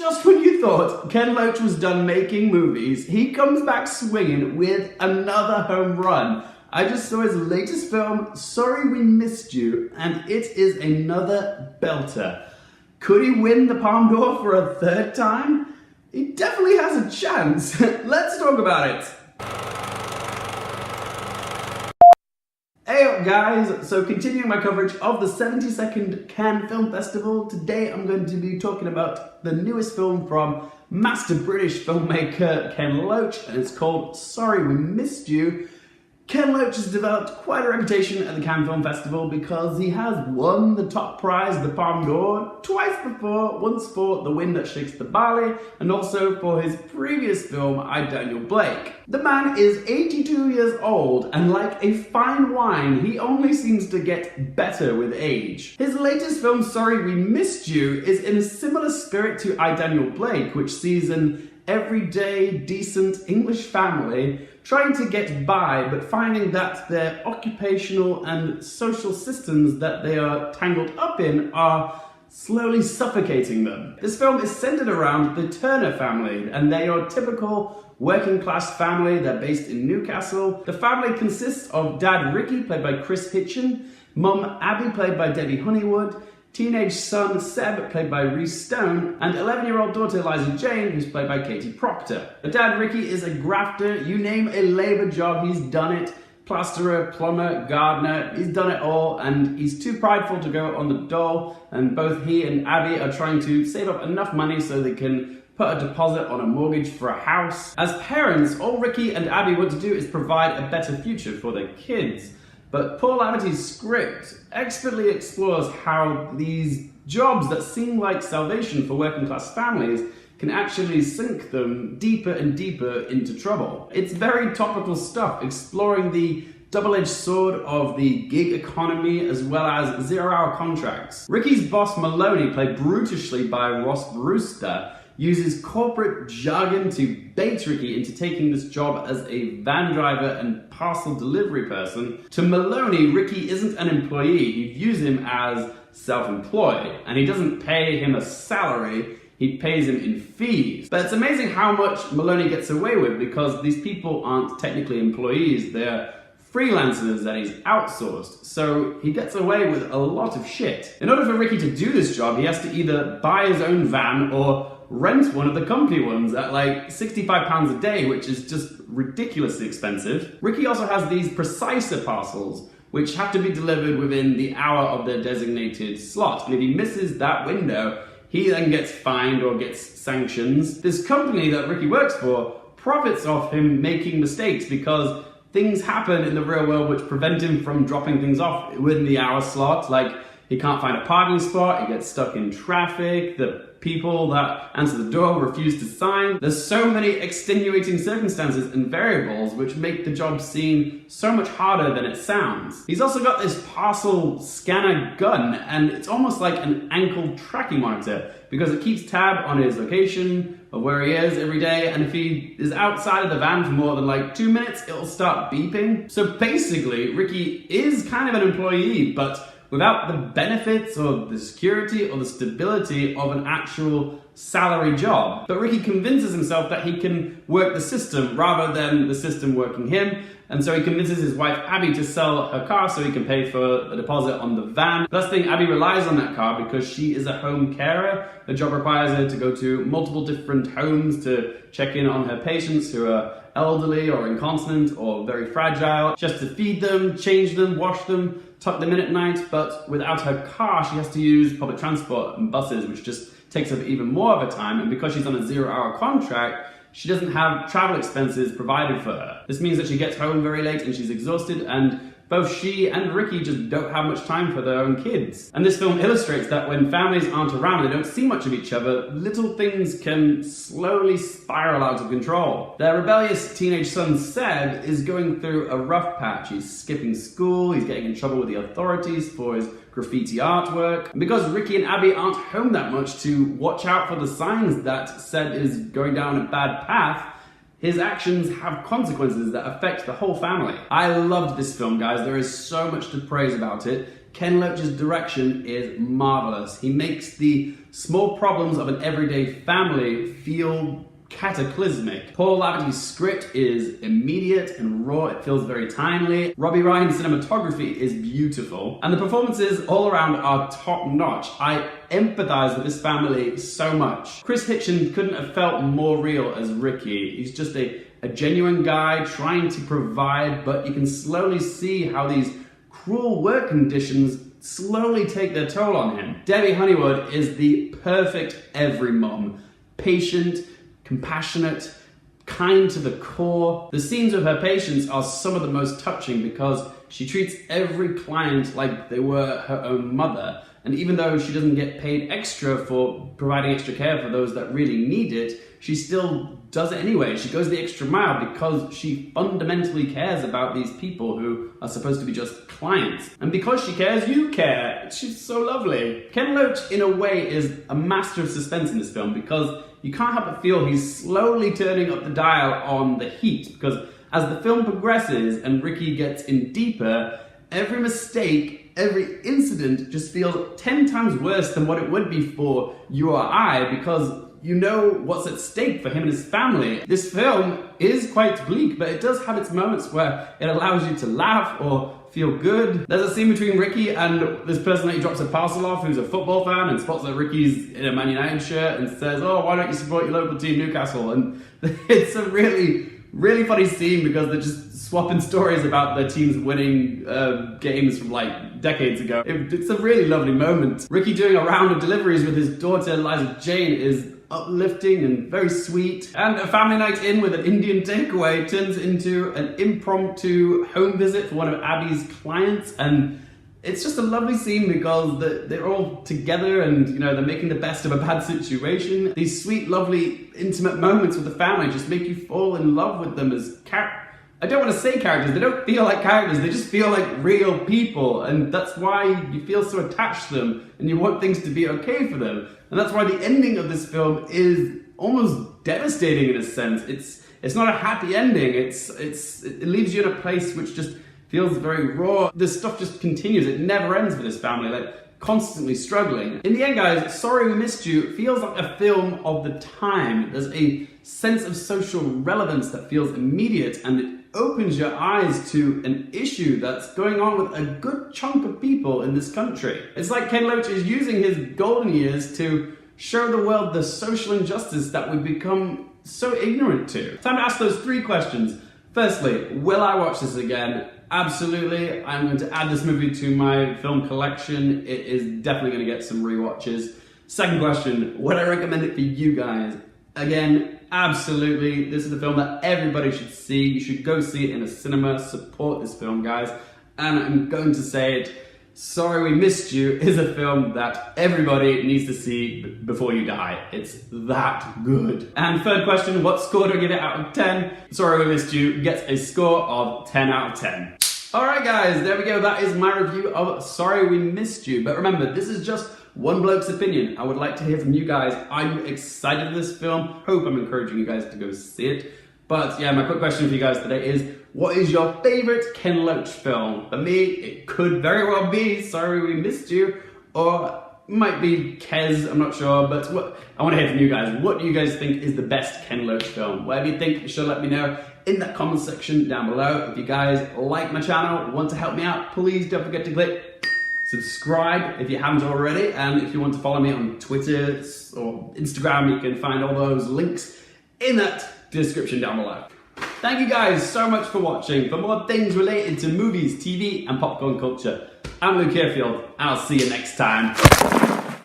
Just when you thought Ken Loach was done making movies, he comes back swinging with another home run. I just saw his latest film, Sorry We Missed You, and it is another belter. Could he win the Palme d'Or for a third time? He definitely has a chance. Let's talk about it. Hey up guys, so continuing my coverage of the 72nd Cannes Film Festival, today I'm going to be talking about the newest film from master British filmmaker Ken Loach, and it's called Sorry We Missed You. Ken Loach has developed quite a reputation at the Cannes Film Festival because he has won the top prize, the Palme d'Or, twice before, once for The Wind That Shakes the Barley, and also for his previous film, I, Daniel Blake. The man is 82 years old, and like a fine wine, he only seems to get better with age. His latest film, Sorry We Missed You, is in a similar spirit to I, Daniel Blake, which sees an everyday, decent English family trying to get by, but finding that their occupational and social systems that they are tangled up in are slowly suffocating them. This film is centered around the Turner family, and they are a typical working class family. They're based in Newcastle. The family consists of Dad Ricky, played by Kris Hitchen, Mum Abbir, played by Honeywood, teenage son Seb, played by Rhys, and 11-year-old daughter Eliza Jane, who's played by Proctor. The dad Ricky is a grafter. You name a labour job, he's done it. Plasterer, plumber, gardener, he's done it all, and he's too prideful to go on the dole, and both he and Abby are trying to save up enough money so they can put a deposit on a mortgage for a house. As parents, all Ricky and Abby want to do is provide a better future for their kids. But Paul Avity's script expertly explores how these jobs that seem like salvation for working class families can actually sink them deeper and deeper into trouble. It's very topical stuff, exploring the double-edged sword of the gig economy as well as zero-hour contracts. Ricky's boss Maloney, played brutishly by Brewster, uses corporate jargon to bait Ricky into taking this job as a van driver and parcel delivery person. To Maloney, Ricky isn't an employee. You views him as self-employed, and he doesn't pay him a salary, he pays him in fees. But it's amazing how much Maloney gets away with, because these people aren't technically employees, they're freelancers that he's outsourced, so he gets away with a lot of shit. In order for Ricky to do this job, he has to either buy his own van or rent one of the company ones at like £65 a day, which is just ridiculously expensive. Ricky also has these preciser parcels, which have to be delivered within the hour of their designated slot, and if he misses that window, he then gets fined or gets sanctions. This company that Ricky works for profits off him making mistakes because things happen in the real world which prevent him from dropping things off within the hour slot, like he can't find a parking spot, he gets stuck in traffic, the people that answer the door refuse to sign. There's so many extenuating circumstances and variables which make the job seem so much harder than it sounds. He's also got this parcel scanner gun, and it's almost like an ankle tracking monitor because it keeps tab on his location of where he is every day, and if he is outside of the van for more than like 2 minutes, it'll start beeping. So basically, Ricky is kind of an employee, but without the benefits or the security or the stability of an actual salary job. But Ricky convinces himself that he can work the system rather than the system working him, and so he convinces his wife Abby to sell her car so he can pay for the deposit on the van. The best thing, Abby relies on that car because she is a home carer. Her job requires her to go to multiple different homes to check in on her patients who are elderly or incontinent or very fragile. She has to feed them, change them, wash them, tuck them in at night, but without her car, she has to use public transport and buses, which just takes up even more of her time, and because she's on a zero-hour contract, she doesn't have travel expenses provided for her. This means that she gets home very late and she's exhausted, and both she and Ricky just don't have much time for their own kids. And this film illustrates that when families aren't around, they don't see much of each other, little things can slowly spiral out of control. Their rebellious teenage son Seb is going through a rough patch. He's skipping school, he's getting in trouble with the authorities for his graffiti artwork. And because Ricky and Abby aren't home that much to watch out for the signs that Seb is going down a bad path, his actions have consequences that affect the whole family. I loved this film, guys. There is so much to praise about it. Ken Loach's direction is marvelous. He makes the small problems of an everyday family feel cataclysmic. Paul Laverty's script is immediate and raw, it feels very timely. Robbie Ryan's cinematography is beautiful, and the performances all around are top notch. I empathize with this family so much. Kris Hitchen couldn't have felt more real as Ricky. He's just a genuine guy trying to provide, but you can slowly see how these cruel work conditions slowly take their toll on him. Debbie Honeywood is the perfect every mom. Patient, compassionate, kind to the core. The scenes with her patients are some of the most touching because she treats every client like they were her own mother. And even though she doesn't get paid extra for providing extra care for those that really need it, she still does it anyway. She goes the extra mile because she fundamentally cares about these people who are supposed to be just clients. And because she cares, you care. She's so lovely. Ken Loach, in a way, is a master of suspense in this film because you can't help but feel he's slowly turning up the dial on the heat, because as the film progresses and Ricky gets in deeper, every mistake, every incident just feels 10 times worse than what it would be for you or I, because you know what's at stake for him and his family. This film is quite bleak, but it does have its moments where it allows you to laugh or feel good. There's a scene between Ricky and this person that he drops a parcel off who's a football fan and spots that Ricky's in a Man United shirt and says, "Oh, why don't you support your local team, Newcastle?" And it's a really funny scene because they're just swapping stories about their teams winning games from like decades ago. It's a really lovely moment. Ricky doing a round of deliveries with his daughter Liza Jane is uplifting and very sweet. And a family night in with an Indian takeaway turns into an impromptu home visit for one of Abby's clients, and it's just a lovely scene because they're all together and, you know, they're making the best of a bad situation. These sweet, lovely, intimate moments with the family just make you fall in love with them as I don't want to say characters, they don't feel like characters, they just feel like real people, and that's why you feel so attached to them and you want things to be okay for them. And that's why the ending of this film is almost devastating in a sense. It's not a happy ending, it leaves you in a place which just feels very raw. This stuff just continues, it never ends for this family, like constantly struggling. In the end, guys, Sorry We Missed You feels like a film of the time. There's a sense of social relevance that feels immediate, and it opens your eyes to an issue that's going on with a good chunk of people in this country. It's like Ken Loach is using his golden years to show the world the social injustice that we've become so ignorant to. Time to ask those 3 questions. Firstly, will I watch this again? Absolutely. I'm going to add this movie to my film collection. It is definitely going to get some rewatches. Second question, would I recommend it for you guys? Again, absolutely. This is a film that everybody should see. You should go see it in a cinema. Support this film, guys. And I'm going to say it, Sorry We Missed You is a film that everybody needs to see before you die. It's that good. And third question, what score do I give it out of 10? Sorry We Missed You gets a score of 10 out of 10. Alright guys, there we go. That is my review of Sorry We Missed You. But remember, this is just one bloke's opinion. I would like to hear from you guys. Are you excited for this film? Hope I'm encouraging you guys to go see it. But yeah, my quick question for you guys today is, what is your favorite Ken Loach film? For me, it could very well be Sorry We Missed You, or it might be Kes, I'm not sure, but I want to hear from you guys. What do you guys think is the best Ken Loach film? Whatever you think, be sure to let me know in that comment section down below. If you guys like my channel, want to help me out, please don't forget to click subscribe if you haven't already, and if you want to follow me on Twitter or Instagram, you can find all those links in that description down below. Thank you guys so much for watching. For more things related to movies, TV, and popcorn culture, I'm Luke Carefield, and I'll see you next time.